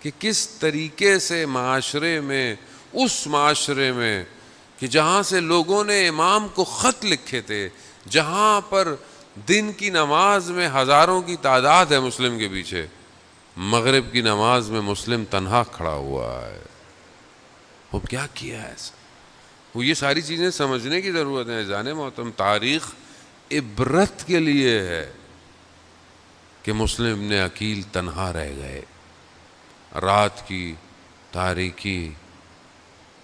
کہ کس طریقے سے معاشرے میں، اس معاشرے میں کہ جہاں سے لوگوں نے امام کو خط لکھے تھے، جہاں پر دن کی نماز میں ہزاروں کی تعداد ہے مسلم کے پیچھے، مغرب کی نماز میں مسلم تنہا کھڑا ہوا ہے، وہ کیا کیا ہے ایسا؟ وہ یہ ساری چیزیں سمجھنے کی ضرورت ہے جانے محترم۔ تاریخ عبرت کے لیے ہے کہ مسلم ابن عقیل تنہا رہ گئے، رات کی تاریکی،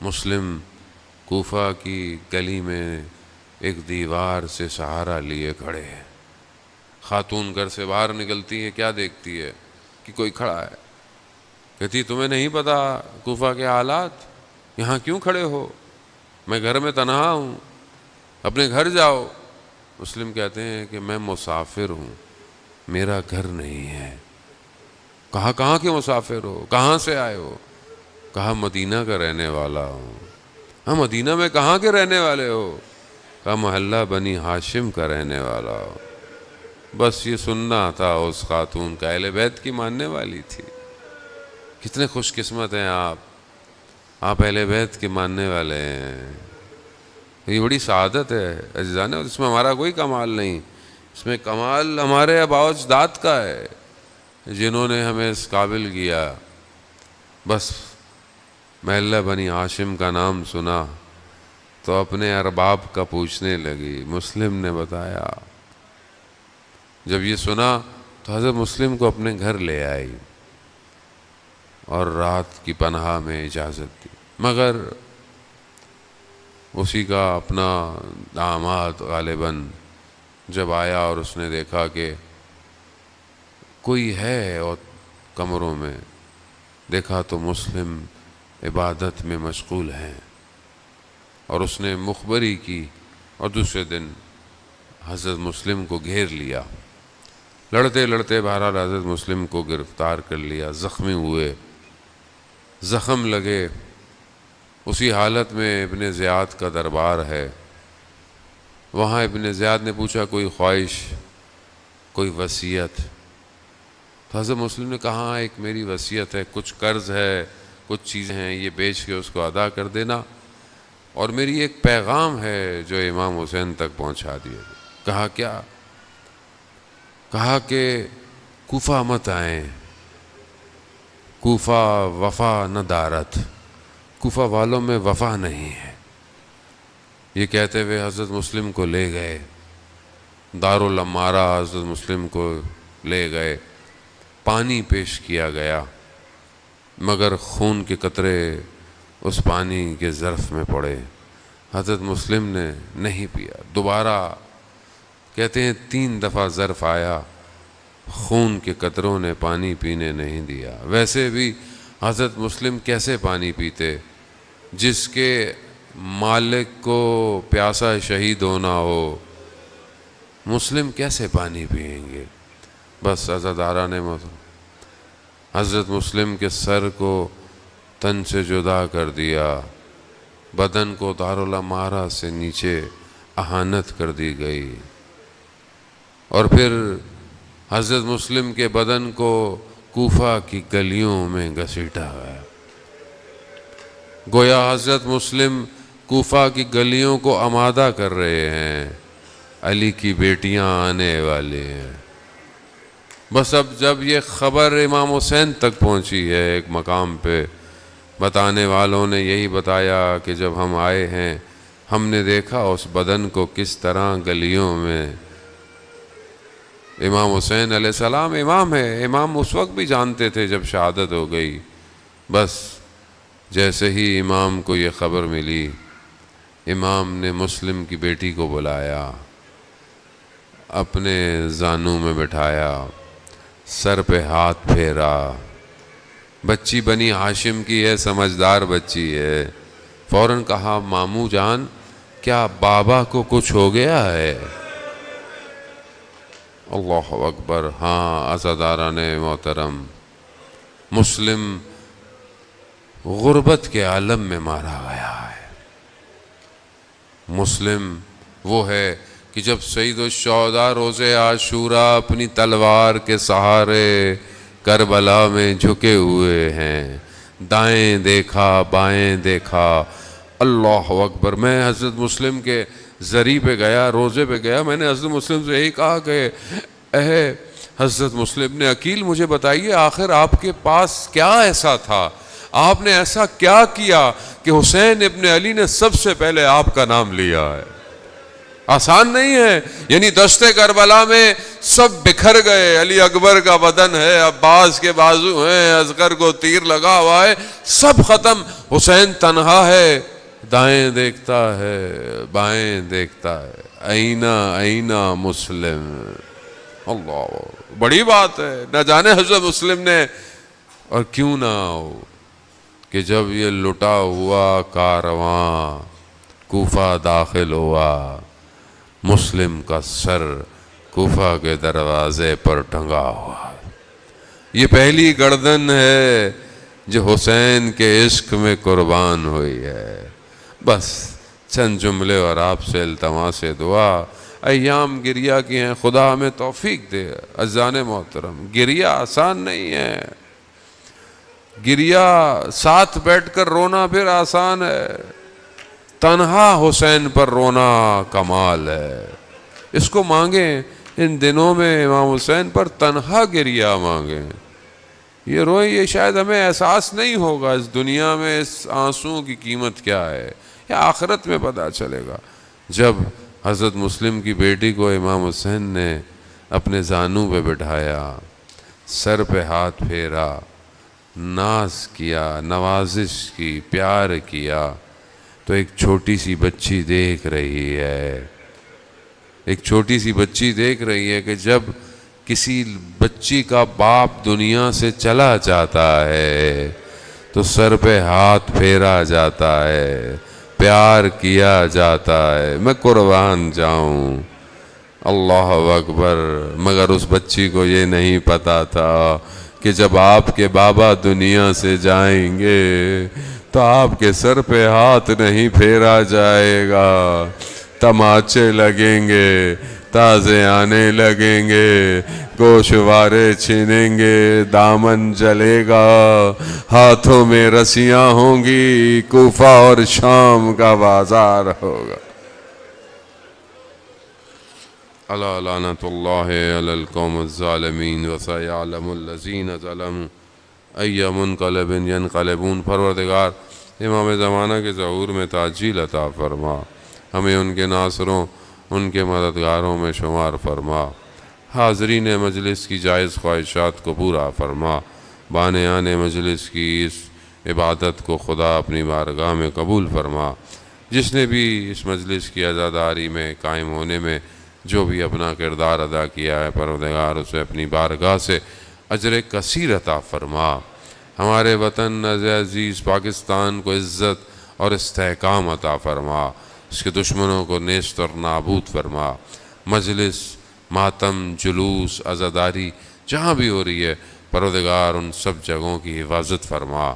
مسلم کوفہ کی گلی میں ایک دیوار سے سہارا لیے کھڑے ہیں۔ خاتون گھر سے باہر نکلتی ہے، کیا دیکھتی ہے کہ کوئی کھڑا ہے، کہتی تمہیں نہیں پتا کوفہ کے حالات، یہاں کیوں کھڑے ہو، میں گھر میں تنہا ہوں، اپنے گھر جاؤ۔ مسلم کہتے ہیں کہ میں مسافر ہوں، میرا گھر نہیں ہے۔ کہاں کے مسافر ہو، کہاں سے آئے ہو؟ کہا مدینہ کا رہنے والا ہوں۔ ہاں مدینہ میں کہاں کے رہنے والے ہو؟ کہا محلہ بنی ہاشم کا رہنے والا ہو۔ بس یہ سننا تھا اس خاتون کا، اہل بیت کی ماننے والی تھی۔ کتنے خوش قسمت ہیں آپ اہل بیت کے ماننے والے ہیں، یہ بڑی سعادت ہے عزیزان، اس میں ہمارا کوئی کمال نہیں، اس میں کمال ہمارے آباء و اجداد کا ہے جنہوں نے ہمیں اس قابل کیا۔ بس محلہ بنی ہاشم کا نام سنا تو اپنے ارباب کا پوچھنے لگی۔ مسلم نے بتایا، جب یہ سنا تو حضرت مسلم کو اپنے گھر لے آئی اور رات کی پناہ میں اجازت دی، مگر اسی کا اپنا داماد غالباً جب آیا اور اس نے دیکھا کہ کوئی ہے اور کمروں میں، دیکھا تو مسلم عبادت میں مشغول ہیں، اور اس نے مخبری کی اور دوسرے دن حضرت مسلم کو گھیر لیا۔ لڑتے لڑتے بہرحال حضرت مسلم کو گرفتار کر لیا، زخمی ہوئے، زخم لگے، اسی حالت میں ابن زیاد کا دربار ہے۔ وہاں ابن زیاد نے پوچھا کوئی خواہش، کوئی وصیت؟ تو حضرت مسلم نے کہا ایک میری وصیت ہے، کچھ قرض ہے، کچھ چیزیں ہیں، یہ بیچ کے اس کو ادا کر دینا، اور میری ایک پیغام ہے جو امام حسین تک پہنچا دیے۔ کہا کیا؟ کہا کہ کوفہ مت آئیں، کوفہ وفا نہ دارت، کوفہ والوں میں وفا نہیں ہے۔ یہ کہتے ہوئے حضرت مسلم کو لے گئے دارالعمارہ، حضرت مسلم کو لے گئے، پانی پیش کیا گیا، مگر خون کے قطرے اس پانی کے ظرف میں پڑے، حضرت مسلم نے نہیں پیا۔ دوبارہ کہتے ہیں 3 دفعہ ظرف آیا، خون کے قطروں نے پانی پینے نہیں دیا۔ ویسے بھی حضرت مسلم کیسے پانی پیتے؟ جس کے مالک کو پیاسا شہید ہونا ہو، مسلم کیسے پانی پئیں گے؟ بس عزاداران محترم، حضرت مسلم کے سر کو تن سے جدا کر دیا، بدن کو دارالعمارہ سے نیچے اہانت کر دی گئی، اور پھر حضرت مسلم کے بدن کو کوفہ کی گلیوں میں گھسیٹا گیا۔ گویا حضرت مسلم کوفہ کی گلیوں کو آمادہ کر رہے ہیں، علی کی بیٹیاں آنے والے ہیں۔ بس اب جب یہ خبر امام حسین تک پہنچی ہے، ایک مقام پہ بتانے والوں نے یہی بتایا کہ جب ہم آئے ہیں ہم نے دیکھا اس بدن کو کس طرح گلیوں میں۔ امام حسین علیہ السلام امام ہے، امام اس وقت بھی جانتے تھے جب شہادت ہو گئی۔ بس جیسے ہی امام کو یہ خبر ملی، امام نے مسلم کی بیٹی کو بلایا، اپنے زانوں میں بٹھایا، سر پہ ہاتھ پھیرا۔ بچی بنی ہاشم کی ہے، سمجھدار بچی ہے، فوراً کہا ماموں جان کیا بابا کو کچھ ہو گیا ہے؟ اللہ اکبر۔ ہاں عزاداران محترم، مسلم غربت کے عالم میں مارا گیا ہے۔ مسلم وہ ہے کہ جب سید الشہداء روز عاشوراء اپنی تلوار کے سہارے کربلا میں جھکے ہوئے ہیں، دائیں دیکھا بائیں دیکھا، اللہ اکبر۔ میں حضرت مسلم کے ذریعے پہ گیا، روزے پہ گیا، میں نے حضرت مسلم سے یہی کہا کہ اے حضرت مسلم نے عقیل مجھے بتائیے آخر آپ کے پاس کیا ایسا تھا، آپ نے ایسا کیا کیا کہ حسین ابن علی نے سب سے پہلے آپ کا نام لیا ہے؟ آسان نہیں ہے، یعنی دشت کربلا میں سب بکھر گئے، علی اکبر کا بدن ہے، عباس کے بازو ہیں، اصغر کو تیر لگا ہوا ہے، سب ختم، حسین تنہا ہے، دائیں دیکھتا ہے بائیں دیکھتا ہے، اینا اینا مسلم۔ اللہ، بڑی بات ہے، نہ جانے حضرت مسلم نے، اور کیوں نہ ہو کہ جب یہ لٹا ہوا کارواں کوفہ داخل ہوا، مسلم کا سر کوفہ کے دروازے پر ٹنگا ہوا، یہ پہلی گردن ہے جو حسین کے عشق میں قربان ہوئی ہے۔ بس چند جملے اور آپ سے التماس دعا، ایام گریہ کی ہیں، خدا ہمیں توفیق دے۔ عزیزان محترم، گریہ آسان نہیں ہے، گریہ ساتھ بیٹھ کر رونا پھر آسان ہے، تنہا حسین پر رونا کمال ہے۔ اس کو مانگیں ان دنوں میں، امام حسین پر تنہا گریہ مانگیں، یہ روئیں، یہ شاید ہمیں احساس نہیں ہوگا اس دنیا میں اس آنسوں کی قیمت کیا ہے، یا آخرت میں پتہ چلے گا جب حضرت مسلم کی بیٹی کو امام حسین نے اپنے زانوں پہ بٹھایا، سر پہ ہاتھ پھیرا، ناز کیا، نوازش کی، پیار کیا، تو ایک چھوٹی سی بچی دیکھ رہی ہے، ایک چھوٹی سی بچی دیکھ رہی ہے کہ جب کسی بچی کا باپ دنیا سے چلا جاتا ہے تو سر پہ ہاتھ پھیرا جاتا ہے، پیار کیا جاتا ہے، میں قربان جاؤں، اللہ اکبر۔ مگر اس بچی کو یہ نہیں پتا تھا کہ جب آپ کے بابا دنیا سے جائیں گے تو آپ کے سر پہ ہاتھ نہیں پھیرا جائے گا، تماچے لگیں گے، تازے آنے لگیں گے، گوشوارے چھینیں گے، دامن جلے گا، ہاتھوں میں رسیاں ہوں گی، کوفہ اور شام کا بازار ہوگا۔ الا لعنت اللہ علی القوم الظالمین وسیعلم الذین ظلموا ای منقلب ینقلبون۔ پروردگار امام زمانہ کے ظہور میں تعجیل عطا فرما، ہمیں ان کے ناصروں ان کے مددگاروں میں شمار فرما، حاضرین مجلس کی جائز خواہشات کو پورا فرما، بانیان مجلس کی اس عبادت کو خدا اپنی بارگاہ میں قبول فرما۔ جس نے بھی اس مجلس کی عزاداری میں قائم ہونے میں جو بھی اپنا کردار ادا کیا ہے، پروردگار اسے اپنی بارگاہ سے اجر کثیر عطا فرما۔ ہمارے وطن عزیز پاکستان کو عزت اور استحکام عطا فرما، اس کے دشمنوں کو نیست اور نابود فرما۔ مجلس، ماتم، جلوس، عزاداری جہاں بھی ہو رہی ہے، پروردگار ان سب جگہوں کی حفاظت فرما۔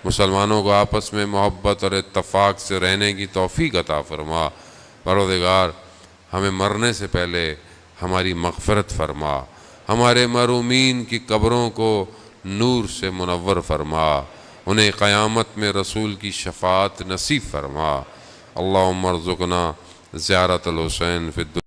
مسلمانوں کو آپس میں محبت اور اتفاق سے رہنے کی توفیق عطا فرما۔ پروردگار ہمیں مرنے سے پہلے ہماری مغفرت فرما، ہمارے مرحومین کی قبروں کو نور سے منور فرما، انہیں قیامت میں رسول کی شفاعت نصیب فرما۔ اللہم ارزقنا زیارت الحسین فی الدنیا